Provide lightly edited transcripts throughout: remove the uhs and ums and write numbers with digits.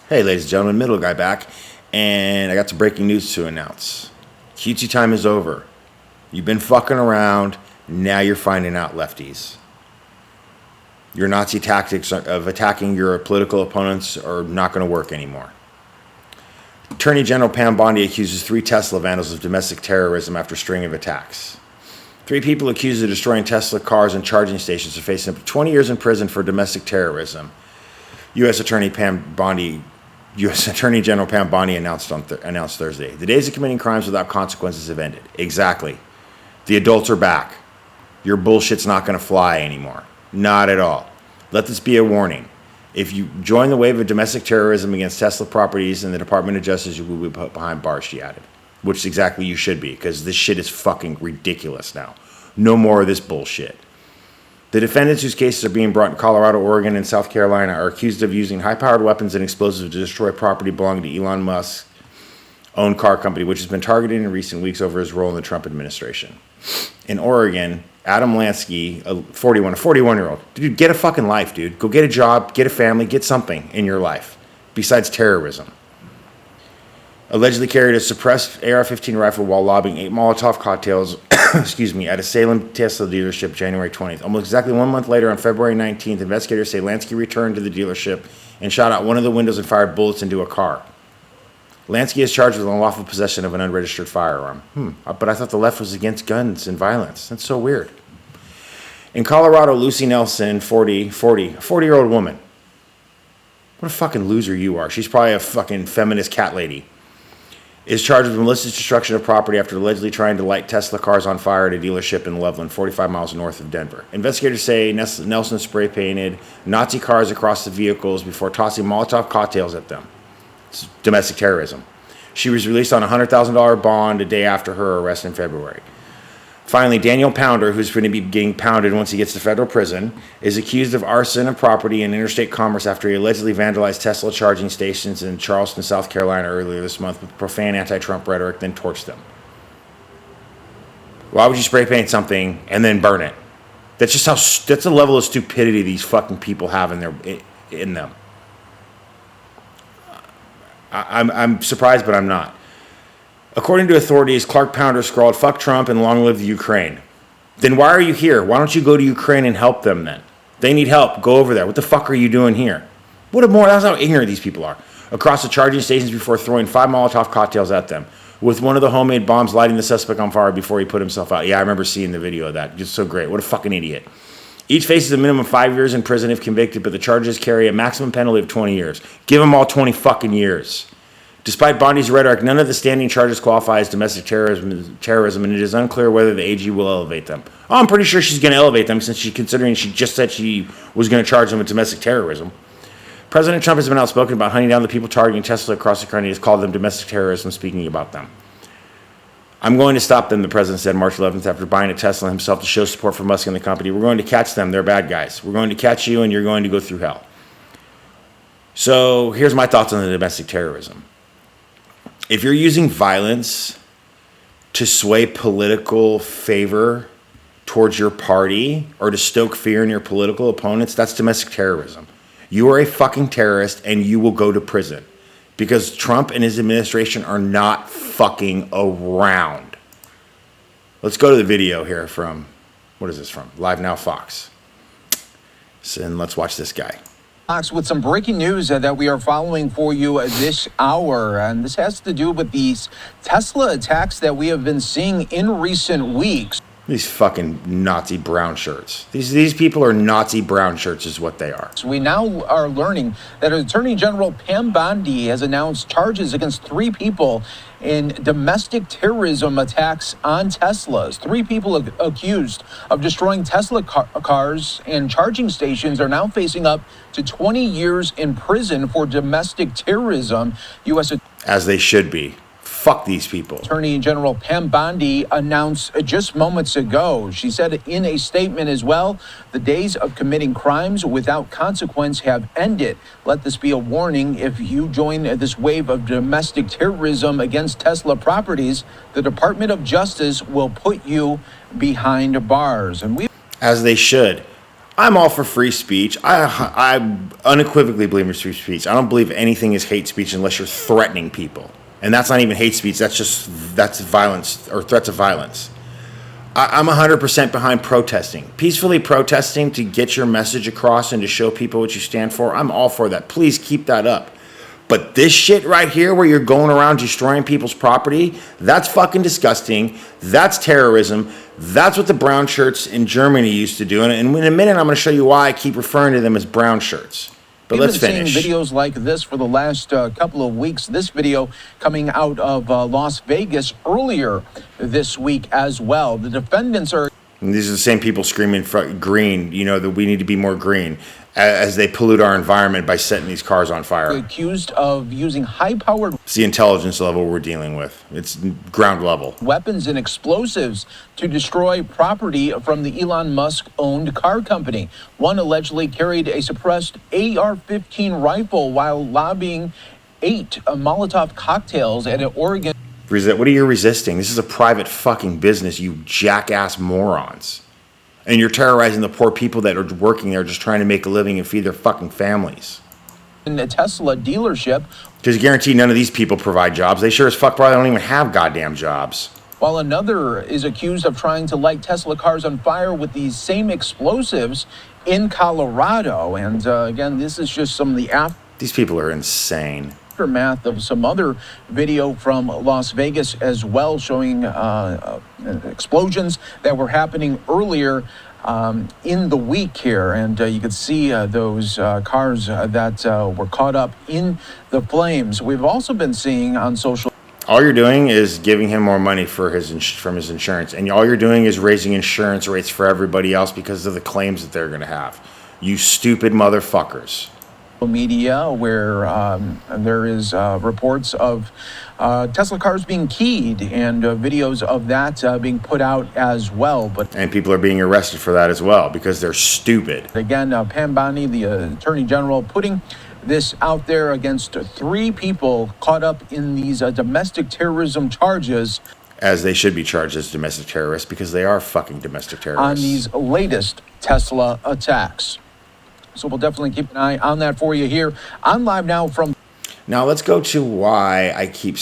Hey, ladies and gentlemen, middle guy back, and I got some breaking news to announce. Cutesy time is over. You've been fucking around, now you're finding out, lefties. Your Nazi tactics of attacking your political opponents are not going to work anymore. Attorney General Pam Bondi accuses 3 Tesla vandals of domestic terrorism after a string of attacks. 3 people accused of destroying Tesla cars and charging stations are facing up to 20 years in prison for domestic terrorism. U.S. Attorney General Pam Bondi announced Thursday. The days of committing crimes without consequences have ended. Exactly. The adults are back. Your bullshit's not going to fly anymore. Not at all. Let this be a warning. If you join the wave of domestic terrorism against Tesla properties in the Department of Justice, you will be put behind bars, she added. Which exactly you should be, because this shit is fucking ridiculous now. No more of this bullshit. The defendants whose cases are being brought in Colorado, Oregon, and South Carolina are accused of using high-powered weapons and explosives to destroy property belonging to Elon Musk's owned car company, which has been targeted in recent weeks over his role in the Trump administration. In Oregon, Adam Lansky, a 41-year-old. Dude, get a fucking life, dude. Go get a job, get a family, get something in your life besides terrorism. Allegedly carried a suppressed AR-15 rifle while lobbing 8 Molotov cocktails at a Salem Tesla dealership January 20th. Almost exactly 1 month later, on February 19th, investigators say Lansky returned to the dealership and shot out one of the windows and fired bullets into a car. Lansky is charged with unlawful possession of an unregistered firearm. But I thought the left was against guns and violence. That's so weird. In Colorado, Lucy Nelson, 40-year-old woman. What a fucking loser you are. She's probably a fucking feminist cat lady. Is charged with malicious destruction of property after allegedly trying to light Tesla cars on fire at a dealership in Loveland, 45 miles north of Denver. Investigators say Nelson spray-painted Nazi cars across the vehicles before tossing Molotov cocktails at them. It's domestic terrorism. She was released on a $100,000 bond a day after her arrest in February. Finally, Daniel Pounder, who's going to be getting pounded once he gets to federal prison, is accused of arson of property and interstate commerce after he allegedly vandalized Tesla charging stations in Charleston, South Carolina earlier this month with profane anti-Trump rhetoric, then torched them. Why would you spray paint something and then burn it? That's the level of stupidity these fucking people have in them. I'm surprised, but I'm not. According to authorities, Clark Pounder scrawled, "Fuck Trump and long live the Ukraine." Then why are you here? Why don't you go to Ukraine and help them then? They need help. Go over there. What the fuck are you doing here? That's how ignorant these people are. Across the charging stations before throwing 5 Molotov cocktails at them, with one of the homemade bombs lighting the suspect on fire before he put himself out. Yeah, I remember seeing the video of that. Just so great. What a fucking idiot. Each faces a minimum of 5 years in prison if convicted, but the charges carry a maximum penalty of 20 years. Give them all 20 fucking years. Despite Bondi's rhetoric, none of the standing charges qualify as domestic terrorism, and it is unclear whether the AG will elevate them. Oh, I'm pretty sure she's going to elevate them, considering she just said she was going to charge them with domestic terrorism. President Trump has been outspoken about hunting down the people targeting Tesla across the country. He has called them domestic terrorists when speaking about them. "I'm going to stop them," the president said March 11th after buying a Tesla himself to show support for Musk and the company. "We're going to catch them. They're bad guys. We're going to catch you, and you're going to go through hell." So here's my thoughts on the domestic terrorism. If you're using violence to sway political favor towards your party or to stoke fear in your political opponents, that's domestic terrorism. You are a fucking terrorist and you will go to prison because Trump and his administration are not fucking around. Let's go to the video here from, what is this from? Live Now Fox. And let's watch this guy. With some breaking news that we are following for you this hour, and this has to do with these Tesla attacks that we have been seeing in recent weeks. These fucking Nazi brown shirts. These people are Nazi brown shirts is what they are. So we now are learning that Attorney General Pam Bondi has announced charges against 3 people in domestic terrorism attacks on Teslas. 3 people accused of destroying Tesla cars and charging stations are now facing up to 20 years in prison for domestic terrorism. As they should be. Fuck these people. Attorney General Pam Bondi announced just moments ago. She said in a statement as well, "The days of committing crimes without consequence have ended. Let this be a warning. If you join this wave of domestic terrorism against Tesla properties, the Department of Justice will put you behind bars." As they should. I'm all for free speech. I unequivocally believe in free speech. I don't believe anything is hate speech unless you're threatening people. And that's not even hate speech. That's violence or threats of violence. I'm 100% behind protesting. Peacefully protesting to get your message across and to show people what you stand for. I'm all for that. Please keep that up. But this shit right here where you're going around destroying people's property, that's fucking disgusting. That's terrorism. That's what the brown shirts in Germany used to do. And in a minute, I'm going to show you why I keep referring to them as brown shirts. But let's finish. We've been seeing videos like this for the last couple of weeks. This video coming out of Las Vegas earlier this week as well. The defendants are... And these are the same people screaming green, that we need to be more green, as they pollute our environment by setting these cars on fire. Accused of using high-powered... It's the intelligence level we're dealing with. It's ground level. Weapons and explosives to destroy property from the Elon Musk-owned car company. One allegedly carried a suppressed AR-15 rifle while lobbying 8 Molotov cocktails at an Oregon... What are you resisting? This is a private fucking business, you jackass morons. And you're terrorizing the poor people that are working there just trying to make a living and feed their fucking families. In a Tesla dealership. Because guarantee none of these people provide jobs. They sure as fuck probably don't even have goddamn jobs. While another is accused of trying to light Tesla cars on fire with these same explosives in Colorado. And again, this is just some of the These people are insane. Aftermath of some other video from Las Vegas as well, showing explosions that were happening earlier in the week here, and you could see those cars that were caught up in the flames. We've also been seeing on social... All you're doing is giving him more money from his insurance, and all you're doing is raising insurance rates for everybody else because of the claims that they're going to have. You stupid motherfuckers. Media where there is reports of Tesla cars being keyed and videos of that being put out as well. And people are being arrested for that as well because they're stupid. Again, Pam Bondi, the Attorney General, putting this out there against 3 people caught up in these domestic terrorism charges. As they should be charged as domestic terrorists because they are fucking domestic terrorists. On these latest Tesla attacks. So we'll definitely keep an eye on that for you here on Live Now from... Now let's go to why I keep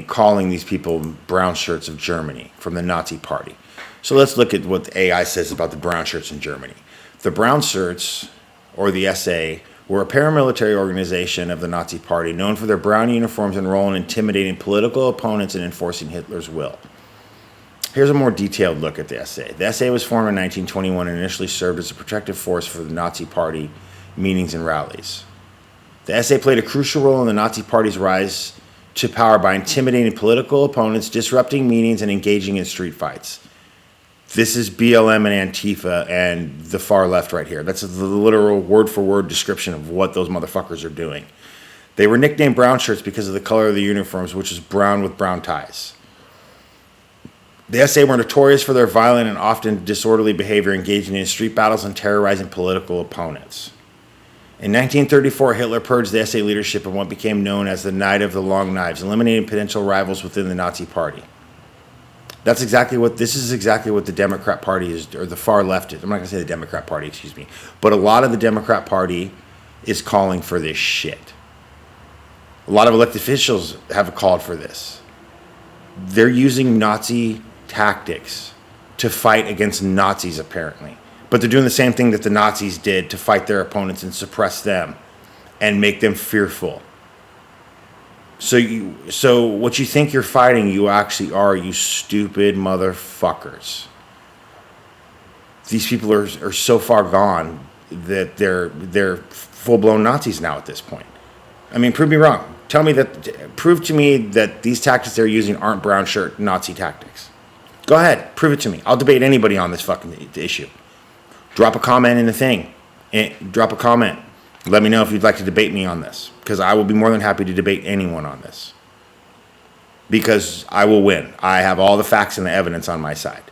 calling these people brown shirts of Germany from the Nazi Party. So let's look at what the AI says about the brown shirts in Germany. The brown shirts, or the SA, were a paramilitary organization of the Nazi Party known for their brown uniforms and role in intimidating political opponents and enforcing Hitler's will. Here's a more detailed look at the SA. The SA was formed in 1921 and initially served as a protective force for the Nazi Party meetings and rallies. The SA played a crucial role in the Nazi Party's rise to power by intimidating political opponents, disrupting meetings, and engaging in street fights. This is BLM and Antifa and the far left right here. That's the literal word-for-word description of what those motherfuckers are doing. They were nicknamed brown shirts because of the color of the uniforms, which is brown with brown ties. The SA were notorious for their violent and often disorderly behavior, engaging in street battles and terrorizing political opponents. In 1934, Hitler purged the SA leadership in what became known as the Night of the Long Knives, eliminating potential rivals within the Nazi Party. This is exactly what the Democrat Party is, or the far left is. I'm not going to say the Democrat Party, excuse me. But a lot of the Democrat Party is calling for this shit. A lot of elected officials have called for this. They're using Nazi tactics to fight against Nazis, apparently. But they're doing the same thing that the Nazis did to fight their opponents and suppress them and make them fearful. So what you think you're fighting, you actually are, you stupid motherfuckers. These people are so far gone that they're full-blown Nazis now at this point. I mean, prove me wrong. Prove to me that these tactics they're using aren't brown shirt Nazi tactics. Go ahead, prove it to me. I'll debate anybody on this fucking issue. Drop a comment in the thing. Drop a comment. Let me know if you'd like to debate me on this, because I will be more than happy to debate anyone on this. Because I will win. I have all the facts and the evidence on my side.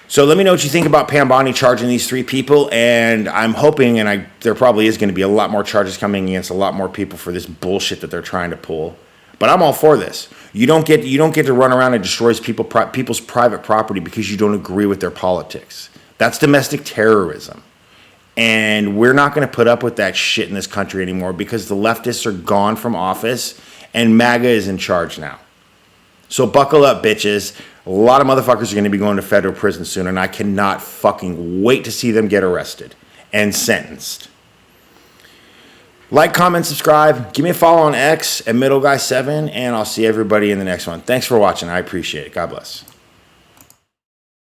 So let me know what you think about Pam Bondi charging these 3 people, and I'm hoping, and there probably is going to be a lot more charges coming against a lot more people for this bullshit that they're trying to pull. But I'm all for this. You don't get to run around and destroy people's private property because you don't agree with their politics. That's domestic terrorism. And we're not going to put up with that shit in this country anymore because the leftists are gone from office and MAGA is in charge now. So buckle up, bitches. A lot of motherfuckers are going to be going to federal prison soon, and I cannot fucking wait to see them get arrested and sentenced. Like, comment, subscribe. Give me a follow on X at MiddleGuy7, and I'll see everybody in the next one. Thanks for watching. I appreciate it. God bless.